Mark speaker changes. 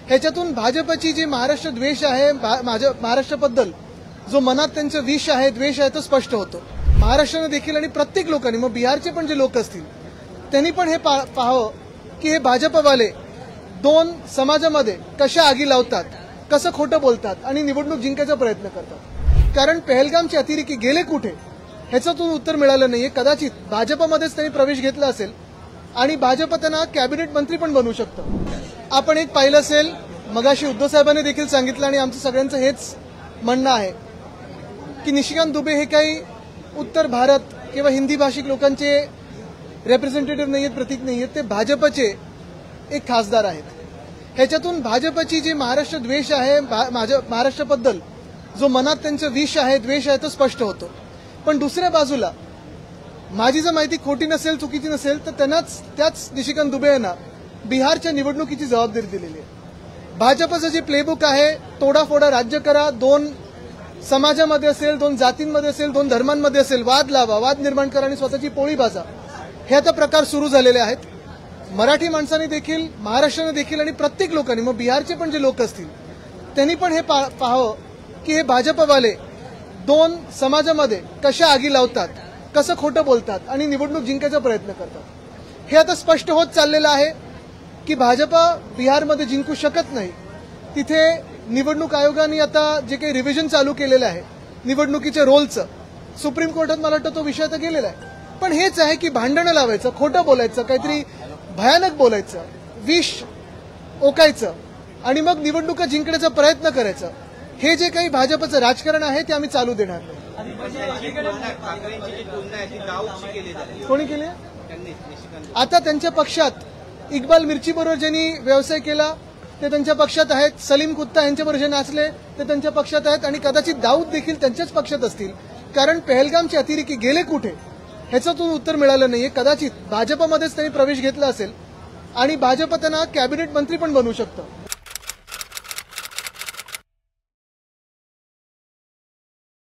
Speaker 1: ह्याच्यातून भाजपची जी महाराष्ट्र द्वेष आहे, महाराष्ट्राबद्दल जो मनात त्यांचं विष आहे, द्वेष आहे, तो स्पष्ट होतो। महाराष्ट्राने देखील आणि प्रत्येक लोकांनी, मग बिहारचे पण जे लोक असतील त्यांनी पण हे पाहावं की हे भाजपवाले दोन समाजामध्ये कशा आगी लावतात, कसं खोटं बोलतात आणि निवडणूक जिंकायचा प्रयत्न करतात। कारण पहलगामचे अतिरेकी गेले कुठे ह्याचं उत्तर मिळालं नाहीये। कदाचित भाजपमध्येच त्यांनी प्रवेश घेतला असेल आणि भाजप त्यांना कॅबिनेट मंत्री पण बनवू शकतं। आपण एक पाहिलं असेल, मगाशी उद्धव साहेबांनी देखील सांगितलं आणि आमचं सगळ्यांचं हेच म्हणणं आहे की निशिकांत दुबे हे काही उत्तर भारत किंवा हिंदी भाषिक लोकांचे रिप्रेझेंटेटिव्ह नाहीयेत, प्रतीक नाहीयेत, ते भाजपचे एक खासदार आहेत। ह्याच्यातून भाजपची जी महाराष्ट्र द्वेष आहे, महाराष्ट्राबद्दल जो मनात त्यांचं विष आहे, द्वेष आहे, तो स्पष्ट होतो। पण दुसऱ्या बाजूला माझी जर माहिती खोटी नसेल, चुकीची नसेल, तर त्याच निशिकांत दुबे यांना बिहारच्या निवडणुकीची जबाबदारी दिलेली आहे। भाजपचं जे प्लेबुक आहे, तोडाफोडा राज्य करा, दोन समाजामध्ये असेल, दोन जातींमध्ये असेल, दोन धर्मांमध्ये असेल, वाद लावा, वाद निर्माण करा आणि स्वतःची पोळी भाजा, हे आता प्रकार सुरू झालेले आहेत। मराठी माणसांनी देखील, महाराष्ट्राने देखील आणि प्रत्येक लोकांनी, मग बिहारचे पण जे लोक असतील त्यांनी पण हे पाहावं की हे भाजपवाले दोन समाजामध्ये कशा आगी लावतात, कसं खोटं बोलतात आणि निवडणूक जिंकायचा प्रयत्न करतात। हे आता स्पष्ट होत चाललेलं आहे की भाजप बिहारमध्ये जिंकू शकत नाही। तिथे निवडणूक आयोगाने आता जे काही रिव्हिजन चालू केलेलं आहे निवडणुकीच्या रोलचं, सुप्रीम कोर्टात मला वाटतं तो विषय तर गेलेला आहे। पण हेच आहे की भांडणं लावायचं, खोटं बोलायचं, काहीतरी भयानक बोलायचं, विष ओकायचं आणि मग निवडणुका जिंकण्याचा प्रयत्न करायचा, हे जे काही भाजपचं राजकारण आहे ते आम्ही चालू देणार नाही। कोणी केले? आता त्यांच्या पक्षात इक्बाल मिर्ची बरोबर ज्यांनी व्यवसाय केला ते त्यांच्या पक्षात आहेत, सलीम कुत्ता यांच्याबरोबर जे नाचले ते त्यांच्या पक्षात आहेत आणि कदाचित दाऊद देखील त्यांच्याच पक्षात असतील। कारण पहलगामचे अतिरेकी गेले कुठे ह्याचं उत्तर मिळालं नाहीये। कदाचित भाजपमध्येच त्यांनी प्रवेश घेतला असेल आणि भाजप त्यांना कॅबिनेट मंत्री पण बनवू शकतं।